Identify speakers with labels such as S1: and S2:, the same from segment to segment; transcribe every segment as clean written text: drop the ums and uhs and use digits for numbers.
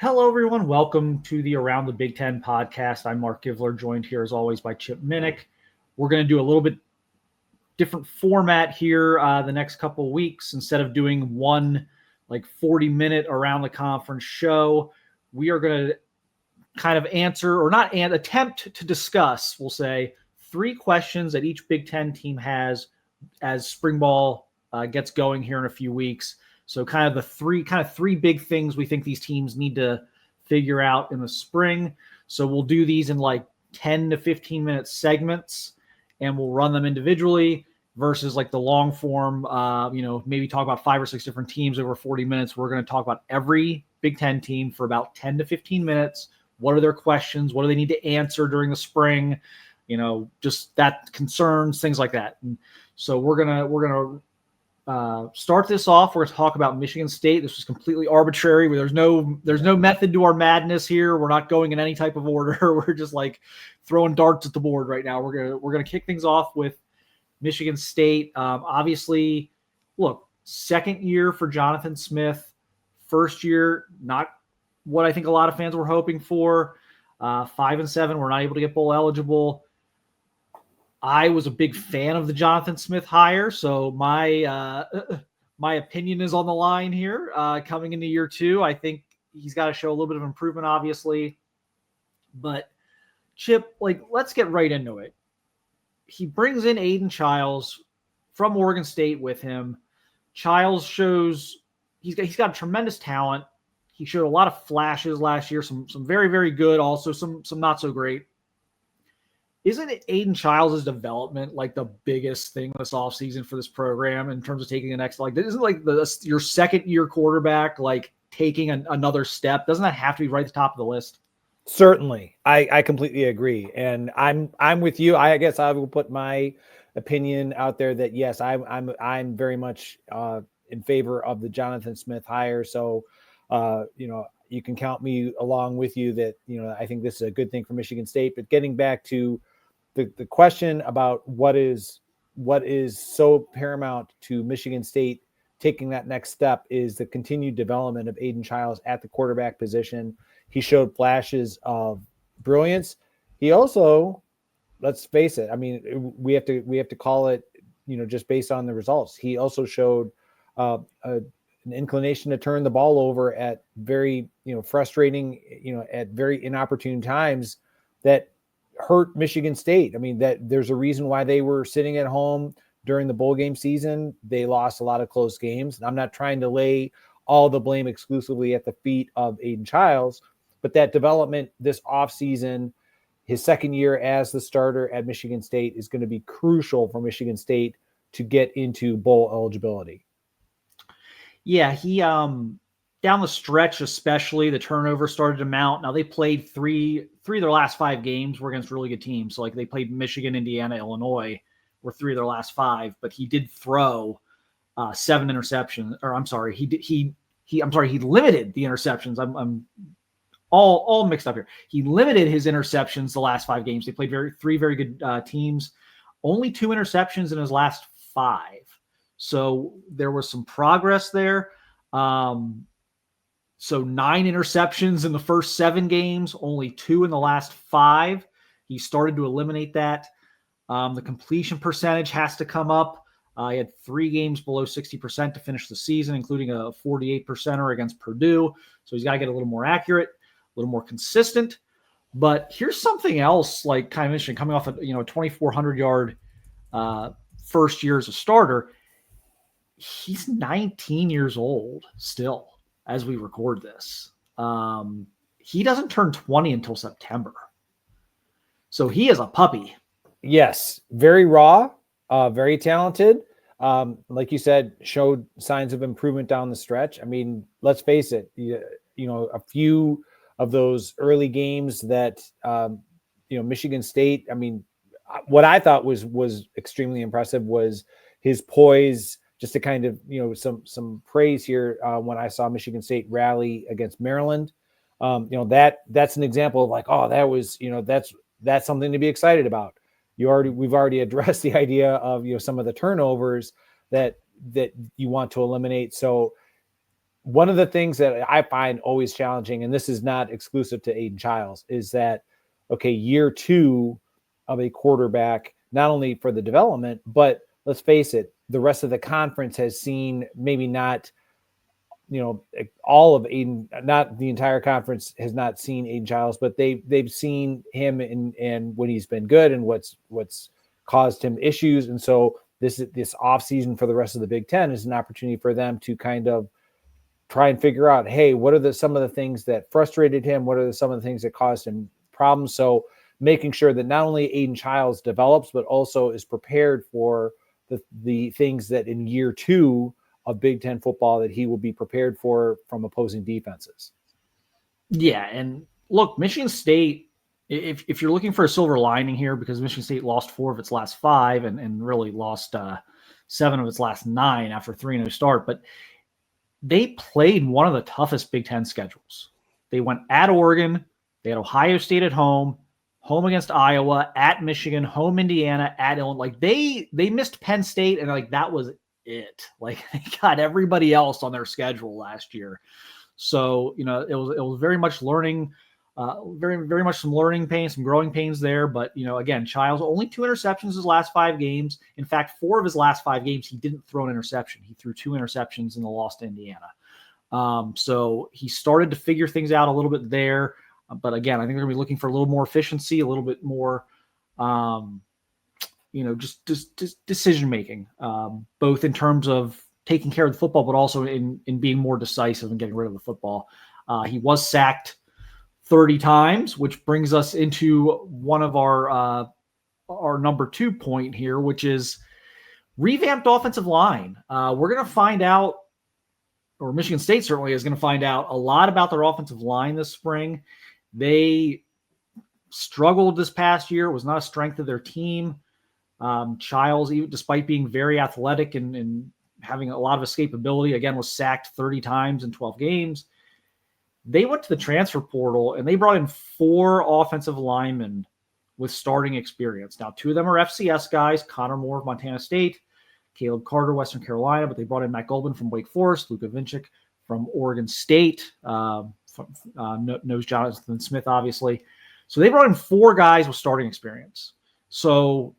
S1: Hello, everyone. Welcome to the Around the Big Ten podcast. I'm Mark Givler, joined here as always by Chip Minnick. We're going to do a little bit different format here the next couple of weeks. Instead of doing one 40-minute Around the Conference show, we are going to kind of answer or not and attempt to discuss, we'll say, three questions that each Big Ten team has as spring ball gets going here in a few weeks. So kind of three big things we think these teams need to figure out in the spring. So we'll do these in 10 to 15 minute segments, and we'll run them individually versus the long form, maybe talk about 5 or 6 different teams over 40 minutes. We're going to talk about every Big Ten team for about 10 to 15 minutes. What are their questions? What do they need to answer during the spring? Just that concerns, things like that. And so we're gonna start this off. We're going to talk about Michigan State. This was completely arbitrary. There's no method to our madness here. We're not going in any type of order. We're just throwing darts at the board right now. We're gonna kick things off with Michigan State. Obviously, look, second year for Jonathan Smith. First year, not what I think a lot of fans were hoping for. 5-7, we're not able to get bowl eligible. I was a big fan of the Jonathan Smith hire, so my opinion is on the line here. Coming into year 2, I think he's got to show a little bit of improvement, obviously. But Chip, let's get right into it. He brings in Aiden Chiles from Oregon State with him. Chiles shows he's got tremendous talent. He showed a lot of flashes last year, some very, very good, also some not so great. Isn't it Aiden Chiles' development the biggest thing this offseason for this program in terms of taking the next, isn't your second year quarterback taking another step? Doesn't that have to be right at the top of the list?
S2: Certainly. I completely agree. And I'm with you. I guess I will put my opinion out there that yes, I'm very much in favor of the Jonathan Smith hire. So you can count me along with you that, I think this is a good thing for Michigan State. But getting back to the question about what is so paramount to Michigan State taking that next step is the continued development of Aiden Chiles at the quarterback position. He showed flashes of brilliance. He also, let's face it, I mean, we have to call it, just based on the results. He also showed an inclination to turn the ball over at very, frustrating, at very inopportune times that hurt Michigan State. I mean, that there's a reason why they were sitting at home during the bowl game season. They lost a lot of close games. I'm not trying to lay all the blame exclusively at the feet of Aiden Chiles, but that development this offseason, his second year as the starter at Michigan State, is going to be crucial for Michigan State to get into bowl eligibility.
S1: Yeah, he down the stretch, especially the turnover started to mount. Now they played three of their last 5 games were against really good teams. So they played Michigan, Indiana, Illinois, were 3 of their last 5. But he did throw 7 interceptions. Or I'm sorry, he limited the interceptions. I'm all mixed up here. He limited his interceptions the last 5 games. They played 3 very good teams. Only 2 interceptions in his last 5. So there was some progress there. So 9 interceptions in the first 7 games, only 2 in the last 5. He started to eliminate that. The completion percentage has to come up. He had 3 games below 60% to finish the season, including a 48%er against Purdue. So he's got to get a little more accurate, a little more consistent. But here's something else, kind of interesting, coming off a 2,400-yard first year as a starter. He's 19 years old still as we record this. He doesn't turn 20 until September. So he is a puppy.
S2: Yes, very raw, very talented. Like you said, showed signs of improvement down the stretch. I mean, let's face it, a few of those early games that, Michigan State, I mean, what I thought was extremely impressive was his poise, just to kind of, some praise here when I saw Michigan State rally against Maryland. That's an example of that was, that's something to be excited about. We've already addressed the idea of, some of the turnovers that you want to eliminate. So one of the things that I find always challenging, and this is not exclusive to Aiden Childs, is that, okay, year 2 of a quarterback, not only for the development, but let's face it, the rest of the conference has seen maybe not, all of Aiden, not the entire conference has not seen Aiden Childs, but they've seen him and when he's been good and what's caused him issues. And so this offseason for the rest of the Big Ten is an opportunity for them to kind of try and figure out, hey, what are some of the things that frustrated him? What are some of the things that caused him problems? So making sure that not only Aiden Childs develops, but also is prepared for the things that in year 2 of Big Ten football that he will be prepared for from opposing defenses.
S1: Yeah, and look, Michigan State, if you're looking for a silver lining here, because Michigan State lost 4 of its last 5 and really lost 7 of its last 9 after 3-0 start, but they played one of the toughest Big Ten schedules. They went at Oregon, they had Ohio State at home against Iowa, at Michigan, home Indiana, at Illinois. Like they missed Penn State, and like that was it. Like they got everybody else on their schedule last year. So, it was very much learning, very, very much some learning pains, some growing pains there. But, again, Childs, only 2 interceptions his last 5 games. In fact, 4 of his last 5 games, he didn't throw an interception. He threw 2 interceptions in the loss to Indiana. So he started to figure things out a little bit there. But again, I think they're going to be looking for a little more efficiency, a little bit more, just decision-making, both in terms of taking care of the football, but also in being more decisive and getting rid of the football. He was sacked 30 times, which brings us into one of our number 2 point here, which is revamped offensive line. We're going to find out, or Michigan State certainly is going to find out a lot about their offensive line this spring. They struggled this past year. It was not a strength of their team. Childs, even despite being very athletic and having a lot of escapability, again, was sacked 30 times in 12 games. They went to the transfer portal and they brought in 4 offensive linemen with starting experience. Now, 2 of them are FCS guys, Connor Moore of Montana State, Caleb Carter, Western Carolina, but they brought in Matt Goldman from Wake Forest, Luka Vinchik from Oregon State, knows Jonathan Smith, obviously. So they brought in 4 guys with starting experience. So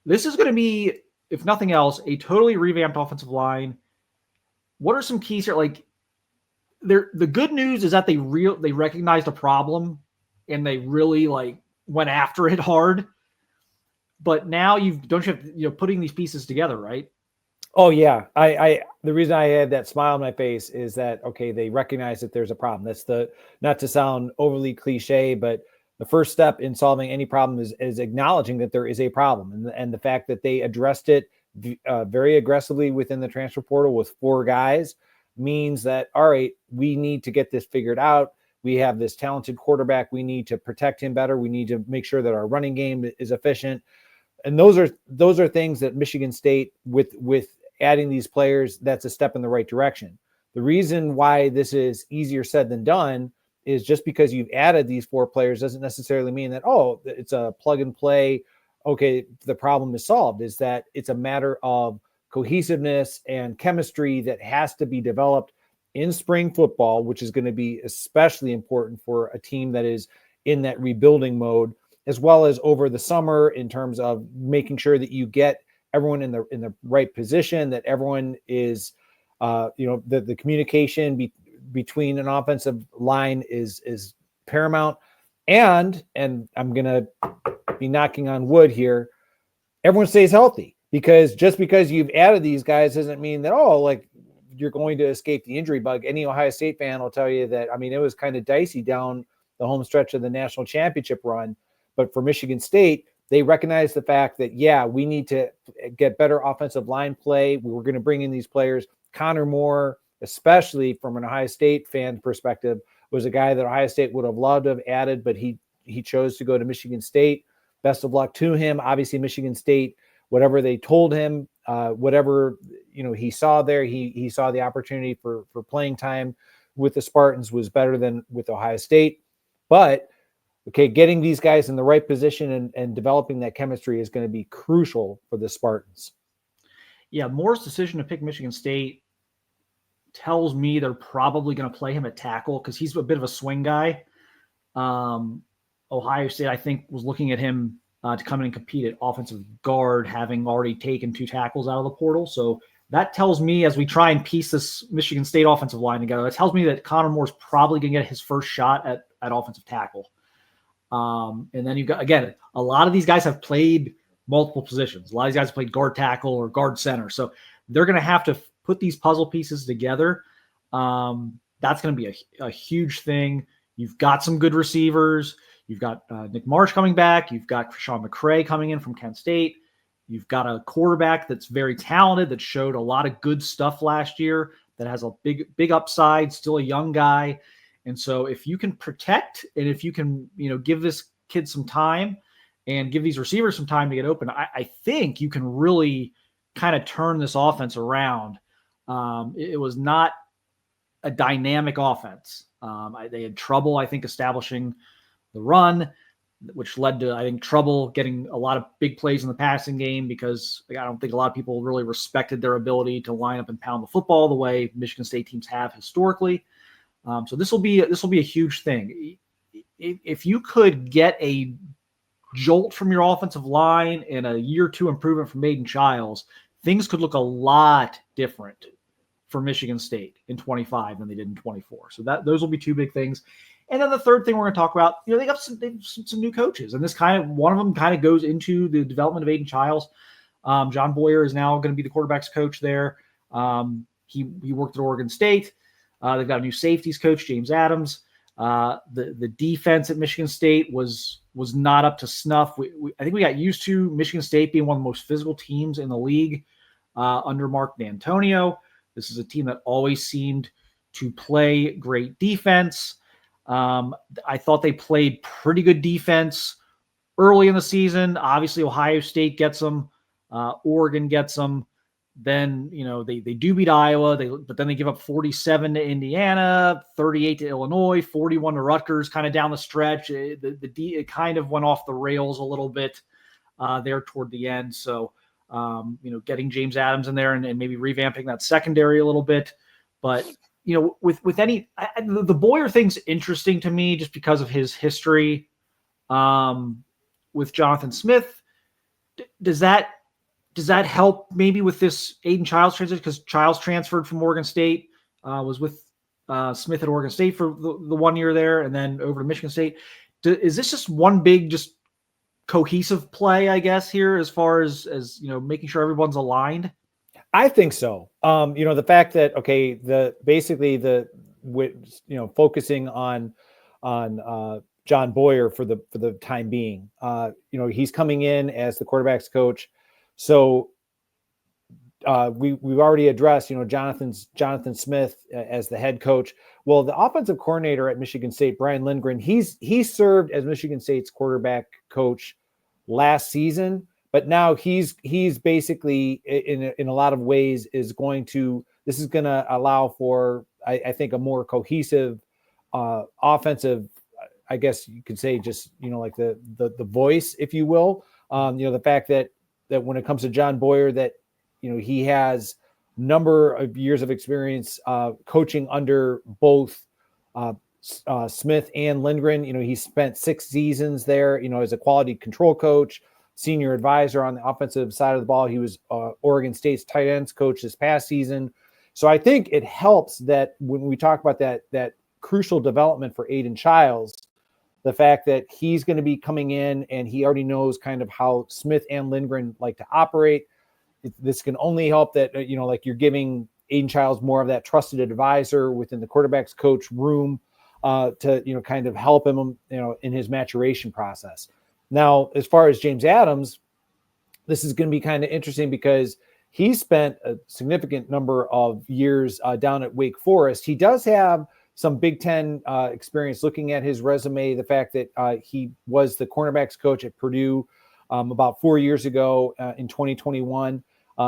S1: this is going to be, if nothing else, a totally revamped offensive line. What are some keys here? Like, the good news is that they recognized a problem and they really went after it hard. But now don't you have putting these pieces together, right?
S2: Oh yeah. The reason I had that smile on my face is that, okay, they recognize that there's a problem. That's not to sound overly cliche, but the first step in solving any problem is acknowledging that there is a problem. And the fact that they addressed it very aggressively within the transfer portal with 4 guys means that, all right, we need to get this figured out. We have this talented quarterback. We need to protect him better. We need to make sure that our running game is efficient. And those are things that Michigan State, with adding these players, that's a step in the right direction. The reason why this is easier said than done is just because you've added these 4 players doesn't necessarily mean that, oh, it's a plug and play. Okay, the problem is solved. Is that it's a matter of cohesiveness and chemistry that has to be developed in spring football, which is going to be especially important for a team that is in that rebuilding mode, as well as over the summer in terms of making sure that you get everyone in the right position, that everyone is, the communication between an offensive line is paramount. And I'm going to be knocking on wood here, everyone stays healthy, because just because you've added these guys doesn't mean that, you're going to escape the injury bug. Any Ohio State fan will tell you that, it was kind of dicey down the home stretch of the national championship run. But for Michigan State, they recognize the fact that, yeah, we need to get better offensive line play. We were going to bring in these players. Connor Moore, especially from an Ohio State fan perspective, was a guy that Ohio State would have loved to have added, but he chose to go to Michigan State. Best of luck to him. Obviously, Michigan State, whatever they told him, whatever he saw there, he saw the opportunity for playing time with the Spartans was better than with Ohio State. But okay, getting these guys in the right position and developing that chemistry is going to be crucial for the Spartans.
S1: Yeah, Moore's decision to pick Michigan State tells me they're probably going to play him at tackle because he's a bit of a swing guy. Ohio State, I think, was looking at him to come in and compete at offensive guard, having already taken 2 tackles out of the portal. So that tells me, as we try and piece this Michigan State offensive line together, it tells me that Connor Moore's probably going to get his first shot at offensive tackle. And then you've got, again, a lot of these guys have played multiple positions. A lot of these guys have played guard tackle or guard center. So they're going to have to put these puzzle pieces together. That's going to be a huge thing. You've got some good receivers. You've got Nick Marsh coming back. You've got Sean McCray coming in from Kent State. You've got a quarterback that's very talented, that showed a lot of good stuff last year, that has a big upside, still a young guy. And so if you can protect, and if you can, give this kid some time and give these receivers some time to get open, I think you can really kind of turn this offense around. It was not a dynamic offense. They had trouble, I think, establishing the run, which led to, I think, trouble getting a lot of big plays in the passing game, because I don't think a lot of people really respected their ability to line up and pound the football the way Michigan State teams have historically. So this will be a huge thing. If you could get a jolt from your offensive line and a year 2 improvement from Aiden Childs, things could look a lot different for Michigan State in 25 than they did in 24. So those will be 2 big things. And then the third thing we're going to talk about, they have some new coaches, and one of them kind of goes into the development of Aiden Childs. John Boyer is now going to be the quarterback's coach there. He worked at Oregon State. They've got a new safeties coach, James Adams. The defense at Michigan State was not up to snuff. I think we got used to Michigan State being one of the most physical teams in the league under Mark D'Antonio. This is a team that always seemed to play great defense. I thought they played pretty good defense early in the season. Obviously, Ohio State gets them. Oregon gets them. Then, they do beat Iowa, but then they give up 47 to Indiana, 38 to Illinois, 41 to Rutgers, kind of down the stretch. It kind of went off the rails a little bit there toward the end. So, getting James Adams in there and maybe revamping that secondary a little bit. But, with the Boyer thing's interesting to me just because of his history with Jonathan Smith. Does that help maybe with this Aiden Childs transition? Because Childs transferred from Oregon State, was with Smith at Oregon State for the 1 year there, and then over to Michigan State. Is this just one big, just cohesive play, I guess, here, as far as making sure everyone's aligned?
S2: I think so. The fact that, okay, focusing on John Boyer for the time being, he's coming in as the quarterback's coach. So we've already addressed, Jonathan Smith as the head coach. Well, the offensive coordinator at Michigan State, Brian Lindgren, he served as Michigan State's quarterback coach last season, but now he's basically in a lot of ways this is going to allow for, I think, a more cohesive offensive, I guess you could say, just, like the voice, if you will. The fact that when it comes to John Boyer, that, he has number of years of experience coaching under both Smith and Lindgren. He spent 6 seasons there, as a quality control coach, senior advisor on the offensive side of the ball. He was Oregon State's tight ends coach this past season. So I think it helps that when we talk about that crucial development for Aiden Childs, the fact that he's going to be coming in and he already knows kind of how Smith and Lindgren like to operate. This can only help that, like you're giving Aiden Childs more of that trusted advisor within the quarterback's coach room to, kind of help him, in his maturation process. Now, as far as James Adams, this is going to be kind of interesting because he spent a significant number of years down at Wake Forest. He does have some Big Ten experience. Looking at his resume, the fact that he was the cornerbacks coach at Purdue about 4 years ago in 2021.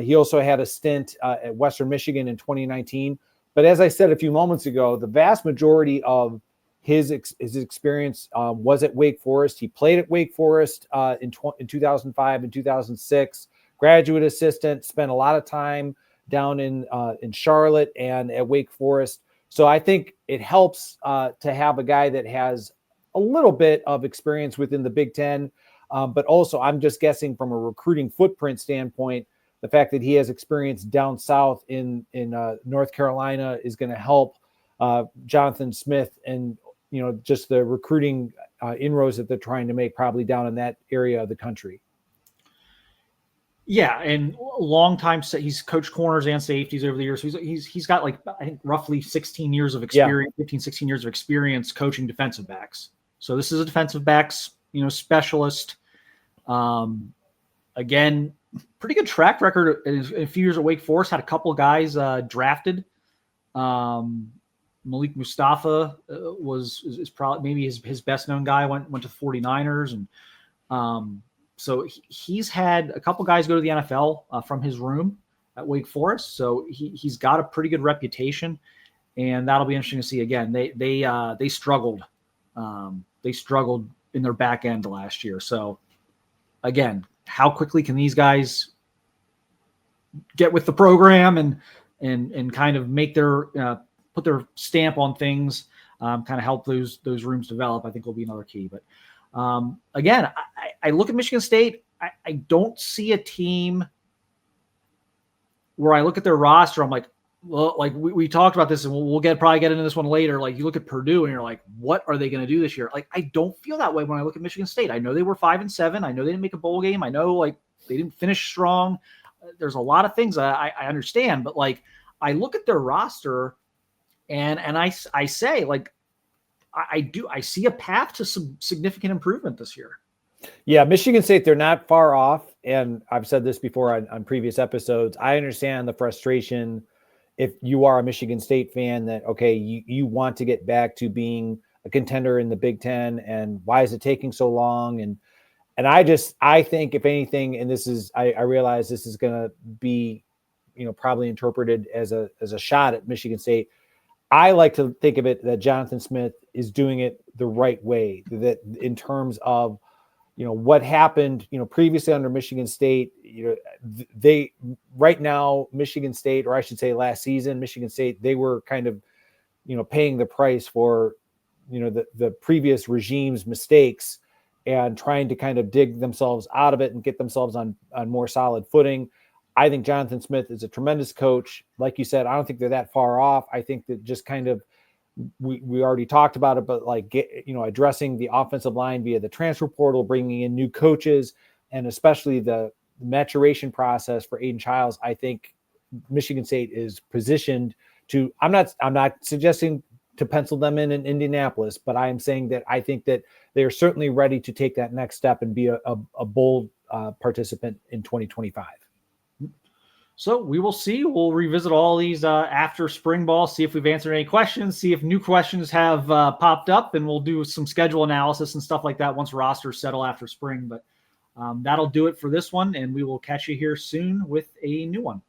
S2: He also had a stint at Western Michigan in 2019. But as I said a few moments ago, the vast majority of his experience was at Wake Forest. He played at Wake Forest in 2005 and 2006, graduate assistant, spent a lot of time down in Charlotte and at Wake Forest. So I think it helps to have a guy that has a little bit of experience within the Big Ten, but also I'm just guessing from a recruiting footprint standpoint, the fact that he has experience down south in North Carolina is going to help Jonathan Smith and just the recruiting inroads that they're trying to make probably down in that area of the country.
S1: Yeah, and long time he's coached corners and safeties over the years. So he's got like I think roughly 16 years of experience, 15, 16 years of experience coaching defensive backs. So this is a defensive backs, specialist. Again, pretty good track record in a few years at Wake Forest. Had a couple of guys drafted. Malik Mustafa is probably maybe his best known guy. Went to the 49ers, and so he's had a couple guys go to the NFL from his room at Wake Forest. So he's got a pretty good reputation, and that'll be interesting to see. Again, they struggled. They struggled in their back end last year. So again, how quickly can these guys get with the program and kind of make their put their stamp on things, kind of help those rooms develop, I think will be another key. But again, I look at Michigan State. I don't see a team where I look at their roster. I'm like, well, like we talked about this, and we'll probably get into this one later. Like you look at Purdue, and you're like, what are they going to do this year? Like I don't feel that way when I look at Michigan State. I know they were 5-7. I know they didn't make a bowl game. I know like they didn't finish strong. There's a lot of things I understand, but like I look at their roster, and I say like I see a path to some significant improvement this year.
S2: Yeah, Michigan State, they're not far off. And I've said this before on previous episodes. I understand the frustration if you are a Michigan State fan that, okay, you want to get back to being a contender in the Big Ten, and why is it taking so long? And I think if anything, and this is, I realize this is going to be, probably interpreted as a shot at Michigan State. I like to think of it that Jonathan Smith is doing it the right way, that in terms of, what happened, previously under Michigan State, they right now, Michigan State, or I should say last season, Michigan State, they were kind of, paying the price for, the previous regime's mistakes and trying to kind of dig themselves out of it and get themselves on more solid footing. I think Jonathan Smith is a tremendous coach. Like you said, I don't think they're that far off. I think that just kind of, we already talked about it, but like, addressing the offensive line via the transfer portal, bringing in new coaches, and especially the maturation process for Aiden Childs. I think Michigan State is positioned to, I'm not suggesting to pencil them in Indianapolis, but I am saying that I think that they are certainly ready to take that next step and be a bold participant in 2025.
S1: So we will see. We'll revisit all these after spring ball, see if we've answered any questions, see if new questions have popped up, and we'll do some schedule analysis and stuff like that once rosters settle after spring. But that'll do it for this one, and we will catch you here soon with a new one.